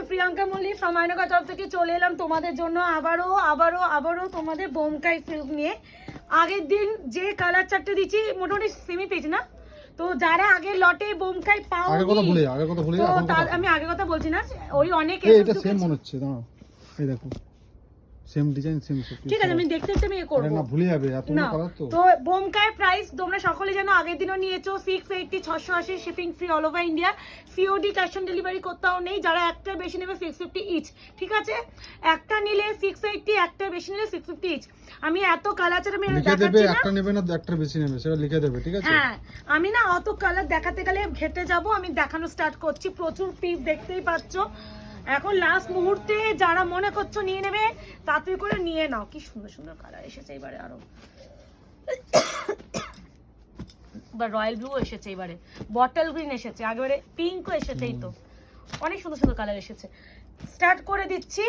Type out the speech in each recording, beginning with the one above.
আমি প্রিয়াঙ্কা মল্লিক ফ্রম আয়নাঘর তরফ থেকে চলে এলাম তোমাদের জন্য আবারও তোমাদের বোমকাই সিল্ক নিয়ে। আগের দিন যে কালার চারটে দিচ্ছি মোটামুটি সেমি পেজ না, তো যারা আগের লটে বোমকাই পাও আগে কথা ভুলে আমি আগে কথা বলছি না, ওই অনেকে এটা সেম মনে হচ্ছে। দাঁড়াও, এই দেখো সেম ডিজাইন সেম সব। ঠিক আছে, আমি দেখতে আমি করব না, ভুলে যাবে এত কালার তো। তো বোমকাই প্রাইস তোমরা সকলে জানো, আগের দিনও নিয়েছো 680 680 shipping free all over India, COD cash on delivery করতেও নেই। যারা একটা বেশি নেবে 650 ইচ, ঠিক আছে? একটা নিলে 680, একটা বেশি নিলে 650 ইচ। আমি এত কালার চাই আমি দেখাচ্ছি না, একটা নেবে না একটা বেশি নেবে সেটা লিখে দেবে, ঠিক আছে? হ্যাঁ, আমি না অত কালার দেখাতে গেলে ঘেটে যাব, আমি দেখানো স্টার্ট করছি। প্রচুর পিস দেখতেই পাচ্ছো। এখন লাস্ট মুহূর্তে যারা মনে করছো নিয়ে নেবে তাড়াতাড়ি করে নিয়ে নাও। কি সুন্দর সুন্দর কালার এসেছে এবারে, আরো রয়্যাল ব্লু এসেছে, এবারে বটল গ্রিন এসেছে, আগেবারে পিঙ্কও এসেছে। এই তো অনেক সুন্দর সুন্দর কালার এসেছে। স্টার্ট করে দিচ্ছি,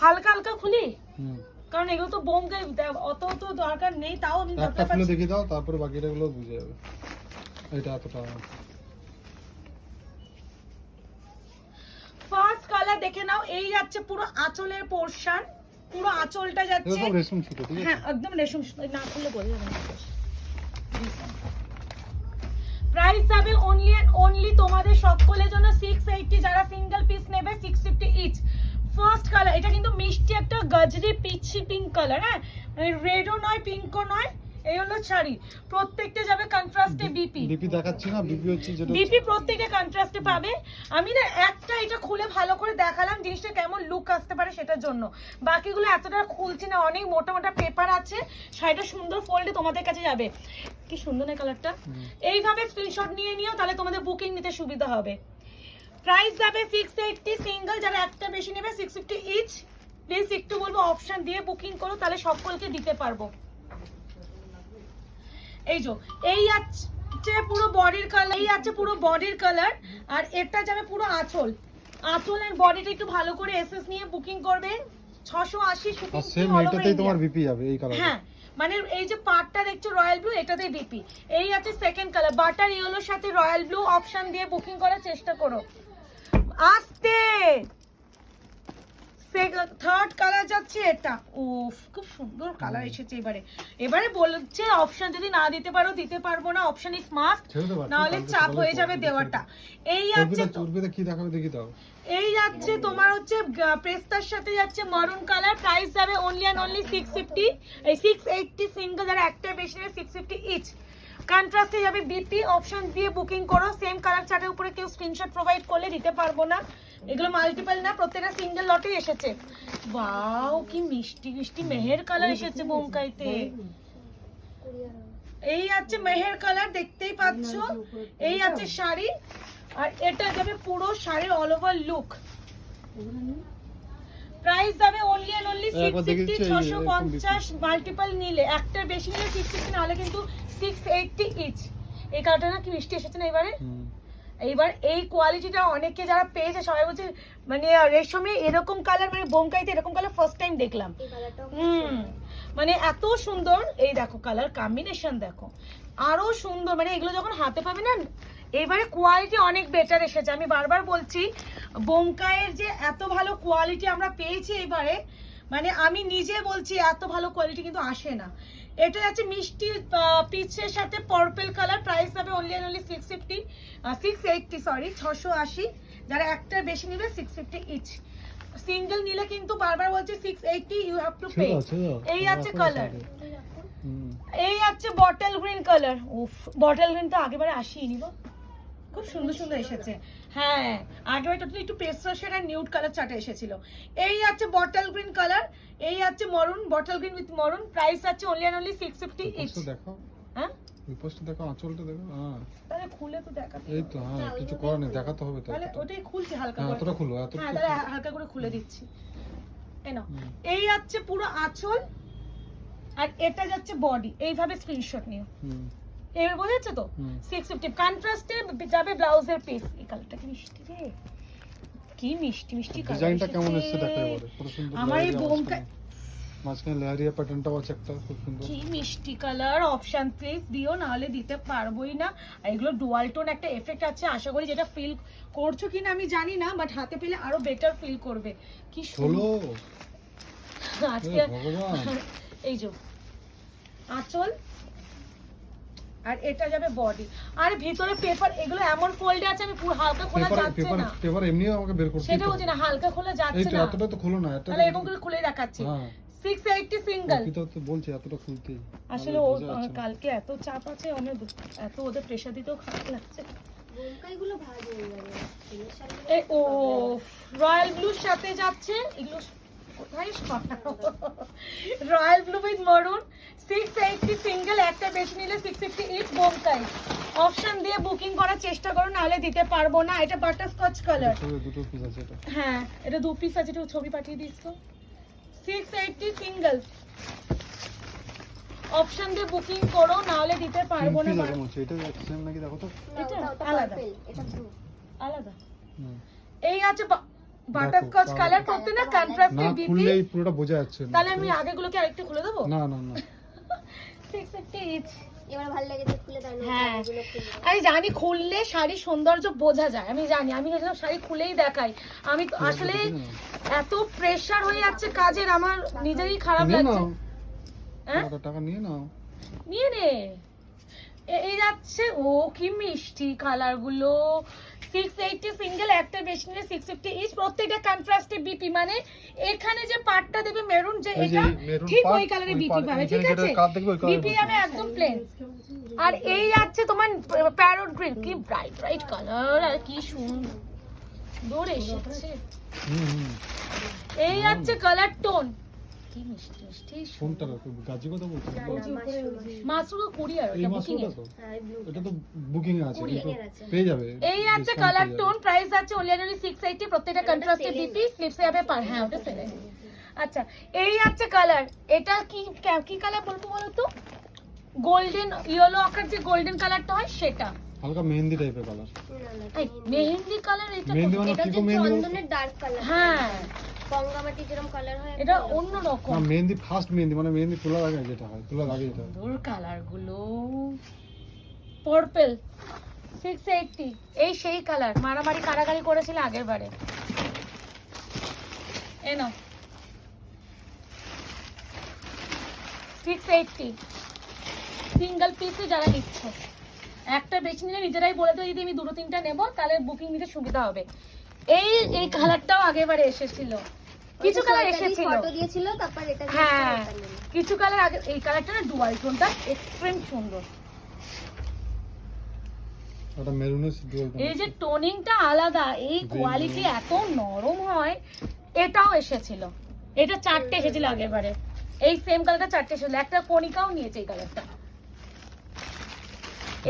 হালকা হালকা খুলি কারণ এগুলো তো বোমকাই অত তো দরকার নেই, তাও আমি একটা খুলে দেখিয়ে দাও, তারপরে বাকিটাগুলো বুঝে যাবে। এটা এতটা ফার্স্ট কালার দেখে নাও। এই যাচ্ছে পুরো আঁচলের পোরশন, পুরো আঁচলটা যাচ্ছে রেশম সুতো, ঠিক আছে? হ্যাঁ একদম রেশম সুতো, না খুললে বোঝা যাবে না। প্রাইস যাবে অনলি এন্ড অনলি তোমাদের সকলের জন্য 680, যারা সিঙ্গেল পিস নেবে 650 ইচ। ফার্স্ট কালার এটা কিন্তু মিষ্টি একটা গাজরি পিচি পিঙ্ক কালার, হ্যাঁ মানে রেডও নয় পিঙ্কও নয়, এই হলো শাড়ি। প্রত্যেকটা যাবে কন্ট্রাস্টে বিপি দেখাচ্ছি না, বিপি হচ্ছে যেটা বিপি প্রত্যেকটা কন্ট্রাস্টে পাবে। আমি না একটা এটা খুলে ভালো করে দেখালাম জিনিসটা কেমন লুক আসতে পারে সেটার জন্য, বাকিগুলো এতটা খুলছি না, অনেক মোটা মোটা পেপার আছে। শাড়িটা সুন্দর ফোল্ডে তোমাদের কাছে যাবে। কি সুন্দর না কালারটা। এইভাবে স্ক্রিনশট নিয়ে নিও, তাহলে তোমাদের বুকিং নিতে সুবিধা হবে। প্রাইস যাবে 680 সিঙ্গেল, যারা একটা বেশি নেবে 650 ইচ। প্লিজ একটু বলবো অপশন দিয়ে বুকিং করো, তাহলে সকলকে দিতে পারবো। এই যে এই আছে পুরো বডির কালার, এই আছে পুরো বডির কালার, আর এটা যাবে পুরো আঁচল। আঁচল এর বডিটা একটু ভালো করে এসএস নিয়ে বুকিং করবে। 680 শিপিং সেম এটাতেই তোমার বিপি যাবে এই কালার। হ্যাঁ মানে এই যে পার্টটা দেখছো রয়্যাল ব্লু, এটাতেই বিপি। এই আছে সেকেন্ড কালার বাটার ইয়েলোর সাথে রয়্যাল ব্লু, অপশন দিয়ে বুকিং করার চেষ্টা করো। আস্তে থার্ড কালার যাচ্ছে এটা, উফ খুব সুন্দর কালার এসেছে। এবারে বলছে অপশন যদি না দিতে পারো দিতে পারবো না, অপশন ইজ মাস্ট, না হলে চাপ হয়ে যাবে দেওয়াটা। এই আছে কি দেখাবে দেখি দাও। এই যাচ্ছে তোমার হচ্ছে পেস্তার সাথে যাচ্ছে মারুন কালার। প্রাইস যাবে অনলি এন্ড অনলি 650, এই 680 সিঙ্গেল, যারা একটা বেশি নেবে 650 ইচ। কন্ট্রাস্টে যাবে বিপি, অপশন দিয়ে বুকিং করো। সেম কালার চার্টের উপরে কেউ স্ক্রিনশট প্রোভাইড করলে দিতে পারবো না, এগুলো মাল্টিপল না, প্রত্যেকটা সিঙ্গেল লটে এসেছে। ওয়াও কি মিষ্টি মিষ্টি মেহের কালার এসেছে বোমকাইতে। এই আছে মেহের কালার, দেখতেই পাচ্ছ। এই আছে শাড়ি, আর এটা যাবে পুরো শাড়ির অল ওভার লুক। প্রাইস যাবে অনলি এন্ড অনলি 650 650 মাল্টিপল নিলে, একটা বেশি নিলে 650, নাহলে কিন্তু 680 ইচ। এই কালারটা না কি মিষ্টি এসেছে না এবারে। এইবার এই কোয়ালিটিটা অনেকে যারা পেয়েছে সবাই বলছে মানে রেশমে এরকম কালার, মানে বোমকাইতে এরকম কালার ফার্স্ট টাইম দেখলাম। মানে এত সুন্দর, এই দেখো কালার কম্বিনেশন দেখো আরো সুন্দর, মানে এগুলো যখন হাতে পাবে না এবারে কোয়ালিটি অনেক বেটার এসেছে। আমি বারবার বলছি বোমকাইয়ের যে এত ভালো কোয়ালিটি আমরা পেয়েছি এবারে, মানে আমি নিজে বলছি এত ভালো কোয়ালিটি কিন্তু আসে না। এটা যাচ্ছে মিষ্টি পিচের সাথে পার্পল কালার। প্রাইস হবে অনলি এন্ড অনলি 680 সরি 680, যারা একটা বেশি নিবে 650 ইচ। সিঙ্গেল নিলে কিন্তু বারবার বলছি 680 ইউ হ্যাভ টু পে। এই আছে কালার, এই আছে বটল গ্রিন কালার। উফ বটল গ্রিন তো আগেবারে আসেনি, খুব সুন্দর সুন্দর এসেছে। হ্যাঁ আগেবার টোটালি একটু পেস্টাল শেড আর নিউড কালার চার্টে এসেছিল। এই আছে বটল গ্রিন কালার, এই আছে maroon, bottle green with maroon. Price আছে অনলি এন্ড অনলি 650 ইচ। দেখো হ্যাঁ এই পোস্টটা দেখো, আঁচলটা দেখো। হ্যাঁ তাহলে খুলে তো দেখাতে, এই তো হ্যাঁ কিছু করার নেই, দেখাতে হবে তো। তাহলে ওটাই খুলছি হালকা করে। এতটা খুলো, এত হ্যাঁ তাহলে হালকা করে খুলে দিচ্ছি। এই নাও, এই আছে পুরো আঁচল, আর এটা যাচ্ছে বডি। এইভাবে স্ক্রিনশট নিও, এবার বোঝা যাচ্ছে তো। 650 কন্ট্রাস্টে যাবে ব্লাউজের পিস। এই কালারটা কি মিষ্টি রে, কি মিষ্টি মিষ্টি কালার। ডিজাইনটা কেমন এসেছে দেখো এবারে, পুরো সুন্দর। আমার এই বোমকাই মাঝখানে লেয়ারিয়া প্যাটার্নটাও আছে একটা খুব সুন্দর। কি মিষ্টি কালার, অপশন প্লিজ দিও, নাহলে দিতে পারবোই না। আর এগুলো ডুয়াল টোন একটা এফেক্ট আছে, আশা করি যেটা ফিল করছো কিনা আমি জানি না, বাট হাতে পেলে আরো বেটার ফিল করবে। কি সুন্দর আজকে এই যে আঁচল, আর এটা যাবে বডি, আর ভিতরে পেপার, এগুলো এমন ফোল্ডে আছে আমি পুরো হালকা খোলা যাচ্ছে না। পেপার এমনিও আমাকে বের করতে সেটা হচ্ছে না, হালকা খোলা যাচ্ছে না। এতটা তো খোলো না, তাহলে এরকম করে খুলে দেখাচ্ছি। 680 সিঙ্গেল। কি তো বলছি এতটা খুলতে আসলে কালকে এত চাপ আছে, অনেক এত ওদের প্রেসার দিতেও খারাপ লাগছে। বোমকাইগুলো ভালো হয়ে যাবে। এই ও রয়্যাল ব্লুর সাথে যাচ্ছে এগুলো কোথায় royal blue with maroon, 680 single, একটা বেশি নিলে 650 ইচ বোমকাই। অপশন দিয়ে বুকিং করার চেষ্টা করো, নাহলে দিতে পারবো না। এটা বাটারস্কচ কালার, দুটো পিস আছে এটা। হ্যাঁ এটা 2 পিস আছে, একটু ছবি পাঠিয়ে দিস তো। 680 সিঙ্গেল, অপশন দিয়ে বুকিং করো, নাহলে দিতে পারবো না। এটা সেম নাকি দেখো তো, এটা আলাদা, এটা ব্লু আলাদা। এই আছে বাটারস্কচ কালার, করতে না কন্ট্রাস্টে না বিপি, খুললেই পুরোটা বোঝা যাচ্ছে না। তাহলে আমি আগেগুলোকে আরেকটু খুলে দেবো। না না না 650 ইচ। এবার ভালো লেগেছে খুলে দাও না। হ্যাঁ এগুলো খুলে দাও। আমি জানি খুললে শাড়ির সৌন্দর্য বোঝা যায়, আমি জানি, আমি ভেবেছিলাম শাড়ি খুলেই দেখাই। আমি তো আসলে এত প্রেসার হয়ে যাচ্ছে কাজের, আমার নিজেরই খারাপ নিয়ে লাগছে। নাও, হ্যাঁ টাকা নিয়ে নাও। নিয়ে নে। এই যাচ্ছে, ও কি মিষ্টি কালার গুলো। 680 সিঙ্গেল, একটা বেশি নিলে 650 ইচ, প্রত্যেকটা কন্ট্রাস্টে বিপি, মানে এখানে যে পাটটা দেবে মেরুন, যে এই যে এটা মেরুন ঠিক পাট, ওই কালারে ওই বিপি পাট, পাবে, এখানে ঠিক যেটা আছে। কাট দেখবে ওই কালার বিপি যাবে একদম প্লেন। আর এই যাচ্ছে তোমার প্যারট গ্রিন, কি ব্রাইট ব্রাইট কালার, আর কি সুন্দর এসেছে। এই যাচ্ছে কালার টোন, কি মিষ্টি মিষ্টি। কোনটা গাজি কথা বলছো? মাসরুল কুরিয়ার, এই এটা বুকিং মাসটা এ। তো হ্যাঁ ব্লু এটা তো বুকিং এ আছে, কুরিয়ার কিন্তু আছে। পেয়ে যাবে। এই আছে কালার টোন, প্রাইস আছে অনলি 680, প্রত্যেকটা কন্ট্রাস্টে বিপি, স্লিপসে যাবে পার। হ্যাঁ ওটা সেলাই। আচ্ছা এই আছে কালার, এটা কি কি কালার বলবো বলো তো? গোল্ডেন ইয়েলো আকার, যে গোল্ডেন কালারটা হয় সেটা, হালকা মেহেন্দি টাইপের কালার। এই মেহেন্দি কালার। এটা মেহেন্দি মানে এটা কি হচ্ছে গো মেহেন্দি? চন্দনের ডার্ক কালার। হ্যাঁ গঙ্গামাটি যেরকম কালার হয় এটা অন্য রকম না মেহেন্দি ফার্স্ট মেহেন্দি, মানে মেহেন্দি তোলার আগে যেটা হয়, তোলার আগে যেটা হয়। সুন্দর কালার গুলো। পার্পল 680, এই সেই কালার মারামারি কারাগারি করেছিল আগের বারে। এই নাও 680 সিঙ্গেল পিসে, যারা নিচ্ছ একটা বেশি নিলে নিজেরাই বলে দাও, যদি আমি দুটো তিনটা নেবো তাহলে বুকিং নিতে সুবিধা হবে। এই কালারটাও আগের বারে এসেছিল, কিছু কালার এসেছিল, ফটো দিয়েছিল, তারপর এটা হ্যাঁ কিছু কালার আগে। এই কালারটা না ডুয়াল টোনটা এক্সট্রিম সুন্দর। ওটা মেরুনের ডুয়াল টোন। এই যে টোনিংটা আলাদা, এই কোয়ালিটি এত নরম হয়। এটাও এসেছিল, এটা 4টে এসেছিল আগের বারে, এই সেম কালারটা 4টে এসেছিল, একটা কণিকাও নিয়েছে এই কালারটা।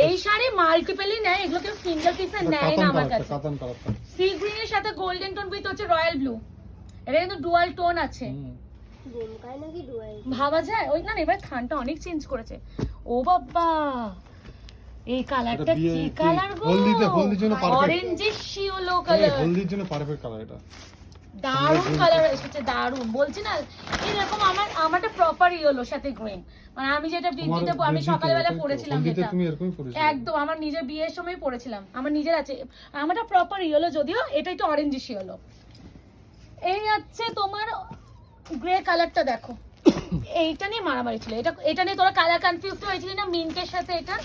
এই শাড়ি মাল্টিপলই নেয়, এগুলো কেউ সিঙ্গেল পিসে নেয় না আমার কাছে। কাতান কালারটা সি গ্রিন এর সাথে গোল্ডেন টোন উইথ হচ্ছে রয়্যাল ব্লু, এটা কিন্তু ডুয়াল টোন আছে। বোমকাই নাকি ডুয়াল ভাবা যায় ওই না, এবার খানটা অনেক চেঞ্জ করেছে। ও বাবা এই কালারটা কি কালার গো, হলদির জন্য পারফেক্ট। অরেঞ্জিশ শিওলো কালার, হলদির জন্য পারফেক্ট কালার এটা। দারুণ কালার এসেছে, দারুণ বলছি না। এরকম আমারটা প্রপার ইয়েলোর সাথে গ্রিন, মানে আমি যেটা বিদ্যুতে আমি সকালবেলা পরেছিলাম, যেটা তুমি এরকমই পরেছো একদম আমার নিজের বিয়ের সময় পরেছিলাম, আমার নিজের আছে। আমারটা প্রপার ইয়েলো, যদিও এটা একটু অরেঞ্জিশ ইয়েলো। এই আছে তোমার গ্রে কালারটা, দেখো এইটা নিয়ে মারামারি ছিল, এটা নিয়ে তোরা কালার কনফিউজ হয়েছিলি না মিন্টের সাথে, এটা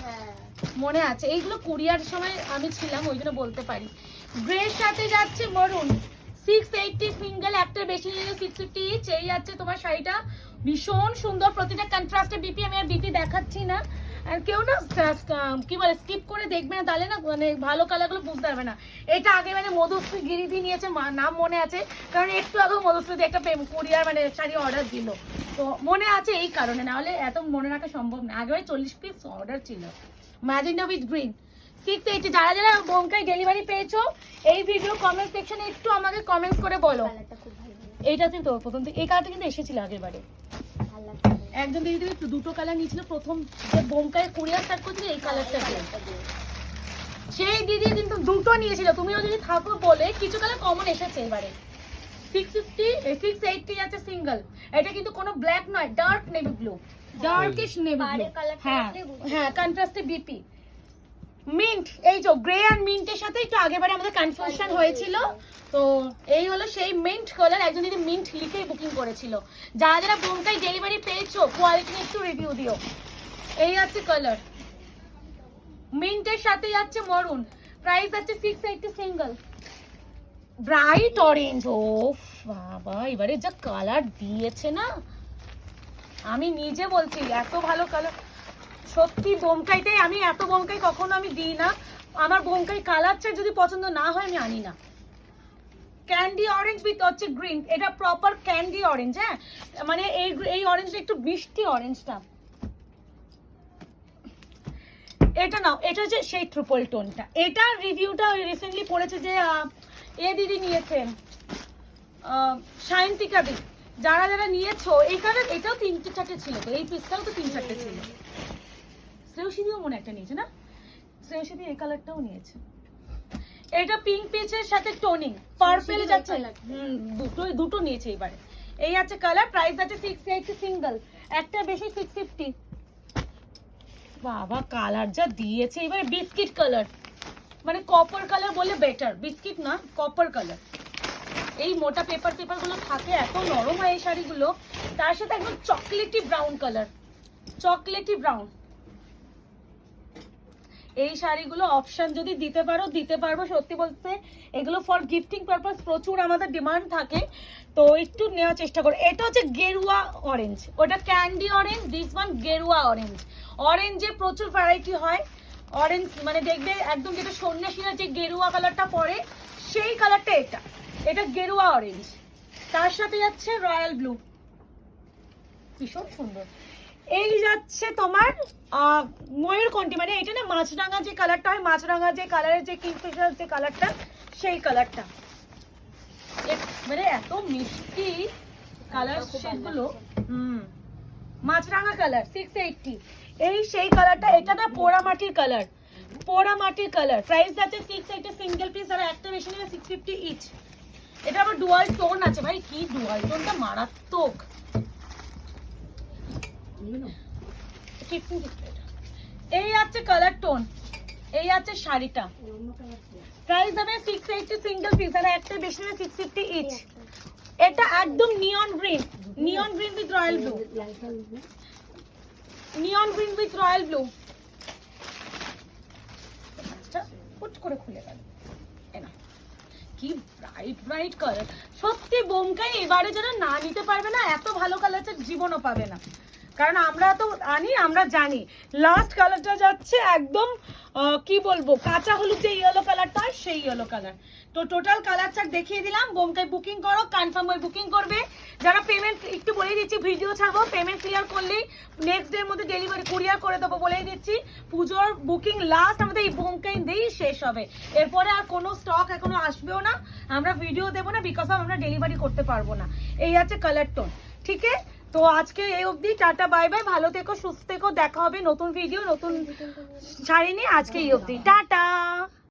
মনে আছে। এইগুলো কুরিয়ার সময় আমি ছিলাম, ওই জন্য বলতে পারি। গ্রের সাথে যাচ্ছে মরুন, 680 সিঙ্গেল, একটা বেশি নিলে 650 ইচ। এই যাচ্ছে তোমার শাড়িটা, ভীষণ সুন্দর, প্রতিটা কন্ট্রাস্টে বিপি। আমি আর বিপি দেখাচ্ছি না, আর কেউ না কি বলে স্কিপ করে দেখবে না, তাহলে না মানে ভালো কালারগুলো বুঝতে পারবে না। এটা আগে মানে মধুশ্রী গিরিদি নিয়েছে, নাম মনে আছে, কারণ একটু আগে মধুশ্রী একটা কুরিয়ার মানে শাড়ি অর্ডার দিল, তো মনে আছে এই কারণে, না হলে এত মনে রাখা সম্ভব না। আগে 40 পিস অর্ডার ছিল, ম্যাজেন্টা উইথ গ্রিন 680। যারা যারা বোমকাই ডেলিভারি পেয়েছো, এই ভিডিও কমেন্ট সেকশনে একটু আমাকে কমেন্টস করে বলো। কালারটা খুব ভালো এইটা কিন্তু প্রথম থেকে এই কালারটা কিন্তু এসেছিল আগের বারে। ভালো লাগছে। একজন দিদি দুটো কালার নিয়েছিল, প্রথম যে বোমকাই কুরিয়ার স্টার্ট করছিল এই কালারটা দিয়ে, সেই দিদি কিন্তু দুটো নিয়েছিল। তুমিও যদি থাকো বলে কিছু কালার কমন এসেছে এবারে। 650 680 আছে সিঙ্গেল। এটা কিন্তু কোনো ব্ল্যাক নয়, dark navy blue, darkish navy blue. পাড়ে কালারটা হ্যাঁ দেখলে বুঝতে হ্যাঁ, কন্ট্রাস্টে বিপি মিন্ট। এই যে গ্রে আর মিন্টের সাথে একটু আগেবারে আমাদের কনফিউশন হয়েছিল, তো এই হলো সেই মিন্ট কালার। একজন দিদি মিন্ট লিখেই বুকিং করেছিল। যারা যারা বোমকাই ডেলিভারি পেয়েছো কোয়ালিটি একটু রিভিউ দিও। এই আছে কালার, মিন্টের সাথে যাচ্ছে মরুন, প্রাইস আছে 680 সিঙ্গেল। ব্রাইট অরেঞ্জ, ও বাবা এবারে যা কালার দিয়েছে না, আমি নিজে বলছি এত ভালো কালার। সত্যি বোমকাইটাই আমি এত বোমকাই কখনো আমি দিই না। আমার বোমকাই কালারটা যদি পছন্দ না হয় আমি আনি না। ক্যান্ডি অরেঞ্জ উইথ হচ্ছে গ্রিন, এটা প্রপার ক্যান্ডি অরেঞ্জ। হ্যাঁ মানে এই অরেঞ্জটা একটু মিষ্টি অরেঞ্জটা। এটা নাও, এটা হচ্ছে সেই ট্রিপল টোনটা। এটার রিভিউটা রিসেন্টলি পড়েছে যে দিদি নিয়েছেন, সায়ন্তিকা দি। যারা যারা নিয়েছো এই কালার, এটাও 3-4টে ছিল, তো এই পিসটাও তো 3-4টে ছিল। শ্রেয়সীদিও মনে একটা নিয়েছে না, শ্রেয়সীদি এই কালারটাও নিয়েছে। এটা পিঙ্ক পিচের সাথে টোনিং, পার্পেল যাচ্ছে, দুটো নিয়েছে এবারে। এই আছে কালার, প্রাইস আছে 680 সিঙ্গেল, একটা বেশি 650। বাবা কালার যা দিয়েছে এবারে, বিস্কিট কালার মানে কপার কালার বলে বেটার, বিস্কিট না কপার কালার। এই মোটা পেপার গুলো থাকে, এত নরম হয় এই শাড়িগুলো। তার সাথে একদম chocolatey brown colour, chocolatey brown. এই শাড়িগুলো অপশন যদি দিতে পারো দিতে পারবো। সত্যি বলতে এগুলো ফর গিফটিং পারপাস প্রচুর আমাদের ডিমান্ড থাকে, তো একটু নেওয়ার চেষ্টা করো। এটা হচ্ছে গেরুয়া অরেঞ্জ, ওটা ক্যান্ডি অরেঞ্জ, দিস ওয়ান গেরুয়া অরেঞ্জ। অরেঞ্জে প্রচুর ভ্যারাইটি হয়। অরেঞ্জ মানে দেখবে একদম যেটা সন্ন্যাসীরা যে গেরুয়া কালারটা পরে সেই কালারটা এটা, এটা গেরুয়া অরেঞ্জ। তার সাথে যাচ্ছে রয়্যাল ব্লু, ভীষণ সুন্দর। এই যাচ্ছে তোমার ময়ূরকণ্ঠী, মানে এটা না মাছরাঙা যে কালারটা হয়, মাছরাঙা যে কালারের যে কিংফিশার যে কালারটা, সেই কালারটা। মানে এত মিষ্টি কালার সেগুলো। মাছরাঙা কালার 680। এই সেই কালারটা, এটা না পোড়া মাটির কালার, পোড়া মাটির কালার। প্রাইস আছে 680 সিঙ্গেল পিস, আর একটা বেশি নিলে 650 ইচ। এটা আবার ডুয়াল টোন আছে, ভাই কি ডুয়াল টোনটা মারাত্মক। এই আছে কালার টোন, এই আছে শাড়িটা। প্রাইস হবে 680 সিঙ্গেল পিস, আর একটা বেশি নিলে 650 ইচ। এটা একদম নিয়ন green, neon green with royal blue, neon green with royal blue. হুট করে খুলে গেল, কি ব্রাইট ব্রাইট কালার। সত্যি বোমকাই এবারে যারা না নিতে পারবে না, এত ভালো কালারটা জীবনও পাবে না। কারণ আমরা তো আনি, আমরা জানি। লাস্ট কালারটা যাচ্ছে একদম কি বলবো, কাঁচা হলুদ যে ইয়েলো কালারটা হয় সেই ইয়েলো কালার। তো টোটাল কালার চার্ট দেখিয়ে দিলাম। বোমকাই বুকিং করো, কনফার্ম হয়ে বুকিং করবে। যারা পেমেন্ট একটু বলেই দিচ্ছি, ভিডিও ছাড়বো, পেমেন্ট ক্লিয়ার করলেই নেক্সট ডের মধ্যে ডেলিভারি কুরিয়ার করে দেবো বলেই দিচ্ছি। পুজোর বুকিং লাস্ট আমাদের এই বোমকাই দিয়েই শেষ হবে, এরপরে আর কোনো স্টক এখনো আসবেও না। আমরা ভিডিও দেবো না, বিকজ আমরা ডেলিভারি করতে পারবো না। এই আছে কালার টোন, ঠিক আছে? তো আজকে এই অবধি, টাটা বাই বাই, ভালো থেকো সুস্থ থেকো, দেখা হবে নতুন ভিডিও নতুন শাড়ি নিয়ে। আজকে এই অবধি, টাটা।